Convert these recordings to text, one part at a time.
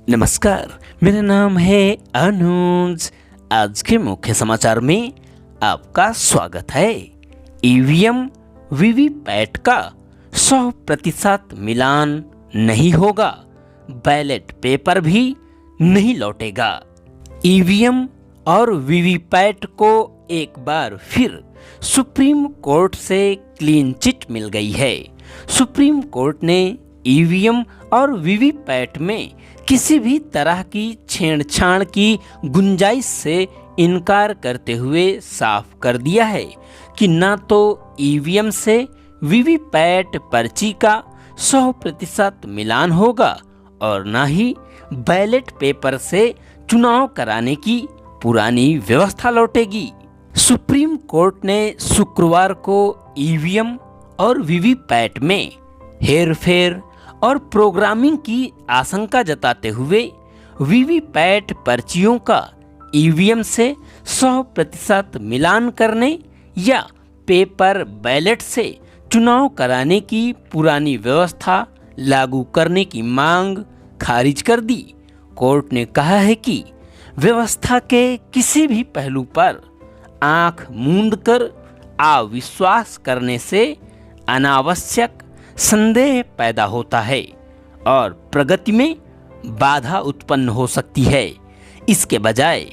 नमस्कार, मेरा नाम है अनुज। आज के मुख्य समाचार में आपका स्वागत है। ईवीएम वीवीपैट का 100% मिलान नहीं होगा, बैलेट पेपर भी नहीं लौटेगा। ईवीएम और वीवीपैट को एक बार फिर सुप्रीम कोर्ट से क्लीन चिट मिल गई है। सुप्रीम कोर्ट ने ईवीएम और वीवीपैट में किसी भी तरह की छेड़छाड़ की गुंजाइश से इनकार करते हुए साफ कर दिया है कि न तो ईवीएम से वीवीपैट पर्ची का 100% मिलान होगा और न ही बैलेट पेपर से चुनाव कराने की पुरानी व्यवस्था लौटेगी। सुप्रीम कोर्ट ने शुक्रवार को ईवीएम और वीवीपैट में हेरफेर और प्रोग्रामिंग की आशंका जताते हुए वीवीपैट पर्चियों का ईवीएम से 100% मिलान करने या पेपर बैलेट से चुनाव कराने की पुरानी व्यवस्था लागू करने की मांग खारिज कर दी। कोर्ट ने कहा है कि व्यवस्था के किसी भी पहलू पर आंख मूंद कर अविश्वास करने से अनावश्यक संदेह पैदा होता है और प्रगति में बाधा उत्पन्न हो सकती है। इसके बजाय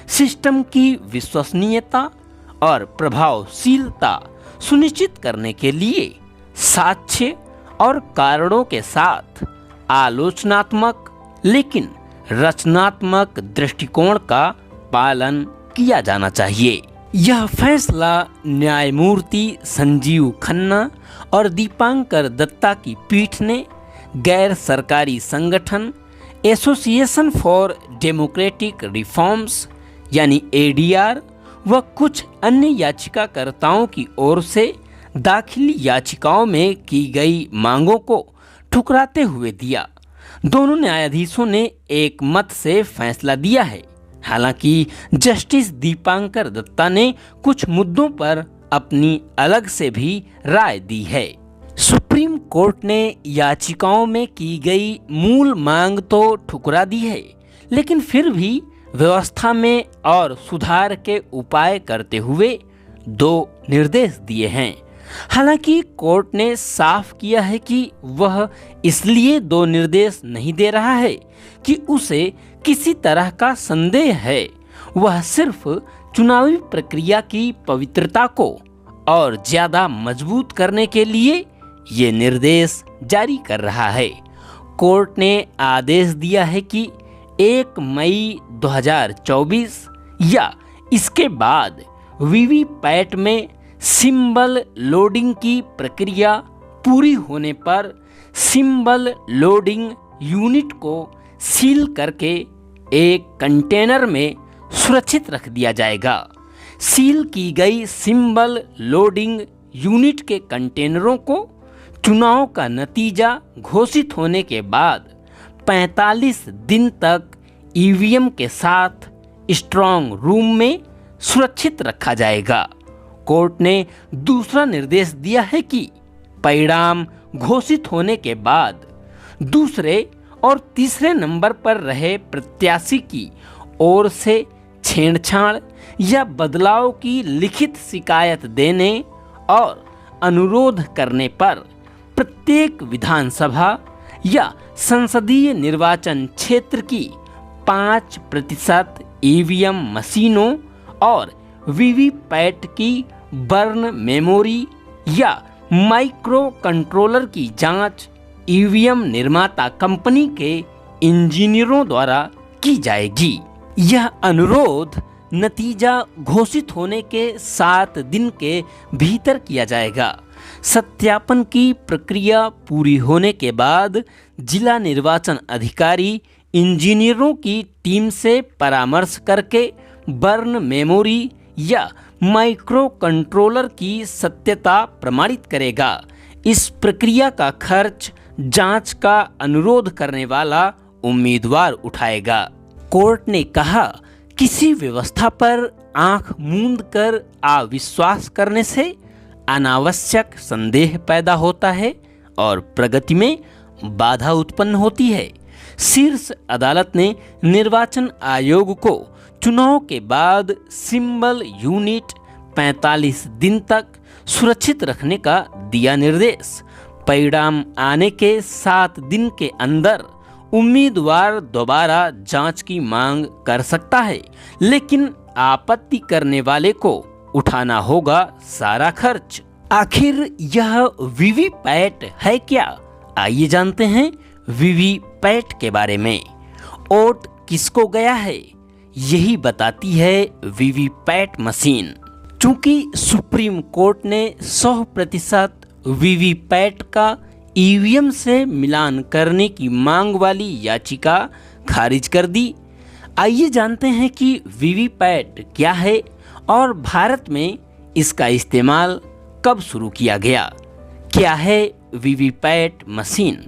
सिस्टम की विश्वसनीयता और प्रभावशीलता सुनिश्चित करने के लिए साक्ष्य और कारणों के साथ आलोचनात्मक लेकिन रचनात्मक दृष्टिकोण का पालन किया जाना चाहिए। यह फैसला न्यायमूर्ति संजीव खन्ना और दीपांकर दत्ता की पीठ ने गैर सरकारी संगठन एसोसिएशन फॉर डेमोक्रेटिक रिफॉर्म्स यानी एडीआर व कुछ अन्य याचिकाकर्ताओं की ओर से दाखिल याचिकाओं में की गई मांगों को ठुकराते हुए दिया। दोनों न्यायाधीशों ने एक मत से फैसला दिया है। हालांकि जस्टिस दीपांकर दत्ता ने कुछ मुद्दों पर अपनी अलग से भी राय दी है। सुप्रीम कोर्ट ने याचिकाओं में की गई मूल मांग तो ठुकरा दी है, लेकिन फिर भी व्यवस्था में और सुधार के उपाय करते हुए 2 निर्देश दिए हैं। हालांकि कोर्ट ने साफ किया है कि वह इसलिए 2 निर्देश नहीं दे रहा है कि उसे किसी तरह का संदेह है। वह सिर्फ चुनावी प्रक्रिया की पवित्रता को और ज्यादा मजबूत करने के लिए ये निर्देश जारी कर रहा है। कोर्ट ने आदेश दिया है कि 1 मई 2024 या इसके बाद वीवीपैट में सिंबल लोडिंग की प्रक्रिया पूरी होने पर सिंबल लोडिंग यूनिट को सील करके एक कंटेनर में सुरक्षित रख दिया जाएगा। सील की गई सिंबल लोडिंग यूनिट के कंटेनरों को चुनाव का नतीजा घोषित होने के बाद 45 दिन तक ईवीएम के साथ स्ट्रांग रूम में सुरक्षित रखा जाएगा। कोर्ट ने दूसरा निर्देश दिया है कि परिणाम घोषित होने के बाद दूसरे और तीसरे नंबर पर रहे प्रत्याशी की ओर से छेड़छाड़ या बदलाव की लिखित शिकायत देने और अनुरोध करने पर प्रत्येक विधानसभा या संसदीय निर्वाचन क्षेत्र की 5% ईवीएम मशीनों और वीवीपैट की बर्न मेमोरी या माइक्रो कंट्रोलर की जांच ईवीएम निर्माता कंपनी के इंजीनियरों द्वारा की जाएगी। यह अनुरोध नतीजा घोषित होने के 7 दिन के भीतर किया जाएगा। सत्यापन की प्रक्रिया पूरी होने के बाद जिला निर्वाचन अधिकारी इंजीनियरों की टीम से परामर्श करके बर्न मेमोरी या माइक्रो कंट्रोलर की सत्यता प्रमाणित करेगा। इस प्रक्रिया का खर्च जांच का अनुरोध करने वाला उम्मीदवार उठाएगा। कोर्ट ने कहा, किसी व्यवस्था पर आंख मूंद कर अविश्वास करने से अनावश्यक संदेह पैदा होता है और प्रगति में बाधा उत्पन्न होती है। शीर्ष अदालत ने निर्वाचन आयोग को चुनाव के बाद सिंबल यूनिट 45 दिन तक सुरक्षित रखने का दिया निर्देश। परिणाम आने के 7 दिन के अंदर उम्मीदवार दोबारा जांच की मांग कर सकता है, लेकिन आपत्ति करने वाले को उठाना होगा सारा खर्च। आखिर यह वीवीपैट है क्या? आइए जानते हैं वीवीपैट के बारे में। वोट किसको गया है, यही बताती है वीवीपैट मशीन। चूंकि सुप्रीम कोर्ट ने 100% वीवीपैट का ईवीएम से मिलान करने की मांग वाली याचिका खारिज कर दी। आइए जानते हैं कि वीवीपैट क्या है और भारत में इसका इस्तेमाल कब शुरू किया गया। क्या है वीवीपैट मशीन?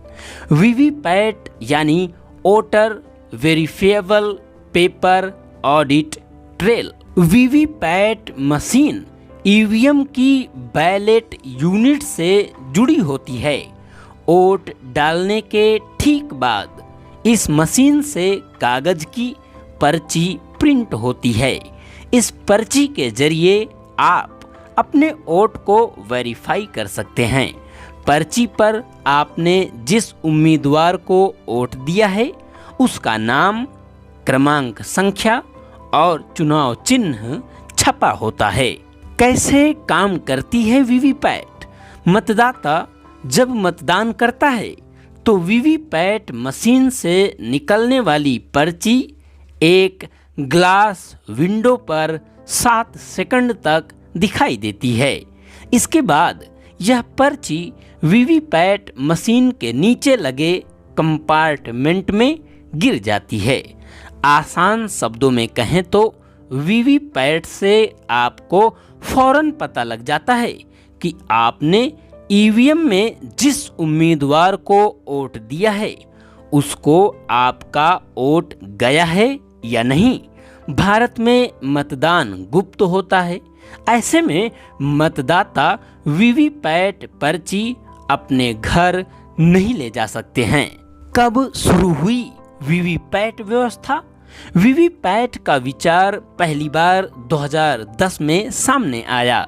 वीवीपैट यानी voter verifiable paper audit trail. VVPAT machine EVM की बैलेट यूनिट से जुड़ी होती है। वोट डालने के ठीक बाद इस मशीन से कागज की पर्ची प्रिंट होती है। इस पर्ची के जरिए आप अपने वोट को वेरीफाई कर सकते हैं। पर्ची पर आपने जिस उम्मीदवार को वोट दिया है उसका नाम, क्रमांक संख्या और चुनाव चिन्ह छपा होता है। कैसे काम करती है वीवीपैट? मतदाता जब मतदान करता है तो वीवीपैट मशीन से निकलने वाली पर्ची एक ग्लास विंडो पर 7 सेकंड तक दिखाई देती है। इसके बाद यह पर्ची वीवीपैट मशीन के नीचे लगे कंपार्टमेंट में गिर जाती है। आसान शब्दों में कहें तो वीवीपैट से आपको फौरन पता लग जाता है कि आपने ईवीएम में जिस उम्मीदवार को वोट दिया है उसको आपका वोट गया है या नहीं। भारत में मतदान गुप्त होता है। ऐसे में मतदाता वीवीपैट पर्ची अपने घर नहीं ले जा सकते हैं। कब शुरू हुई वीवीपैट व्यवस्था? वीवीपैट का विचार पहली बार 2010 में सामने आया।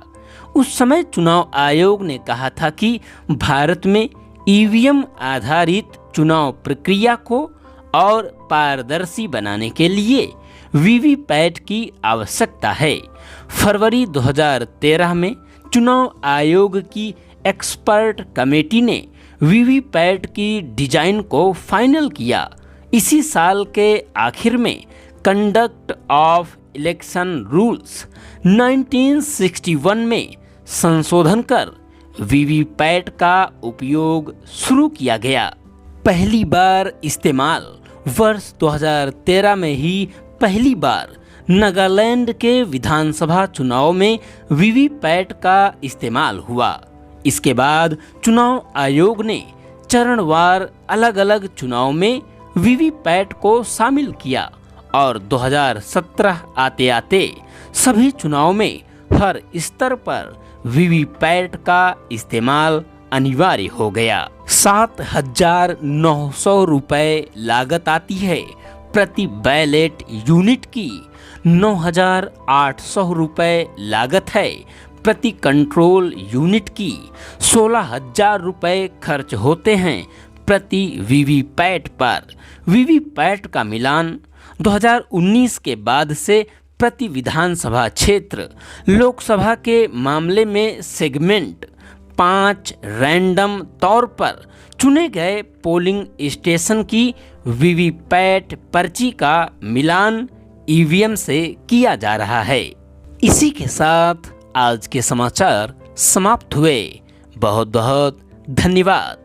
उस समय चुनाव आयोग ने कहा था कि भारत में ईवीएम आधारित चुनाव प्रक्रिया को और पारदर्शी बनाने के लिए वीवीपैट की आवश्यकता है। फरवरी 2013 में चुनाव आयोग की एक्सपर्ट कमेटी ने वीवीपैट की डिजाइन को फाइनल किया। इसी साल के आखिर में कंडक्ट ऑफ इलेक्शन रूल्स 1961 में संशोधन कर वीवीपैट का उपयोग शुरू किया गया। पहली बार इस्तेमाल वर्ष 2013 में ही पहली बार नागालैंड के विधानसभा चुनाव में वीवीपैट का इस्तेमाल हुआ। इसके बाद चुनाव आयोग ने चरणवार अलग अलग चुनाव में वीवीपैट को शामिल किया और 2017 आते आते सभी चुनाव में हर स्तर पर वीवीपैट का इस्तेमाल अनिवार्य हो गया। 7,900 रुपये लागत आती है प्रति बैलेट यूनिट की। 9,800 रुपये लागत है प्रति कंट्रोल यूनिट की। 16,000 रुपये खर्च होते हैं प्रति वीवीपैट पर। वीवीपैट का मिलान 2019 के बाद से प्रति विधानसभा क्षेत्र, लोकसभा के मामले में सेगमेंट 5 रैंडम तौर पर चुने गए पोलिंग स्टेशन की वीवीपैट पर्ची का मिलान ईवीएम से किया जा रहा है। इसी के साथ आज के समाचार समाप्त हुए। बहुत बहुत धन्यवाद।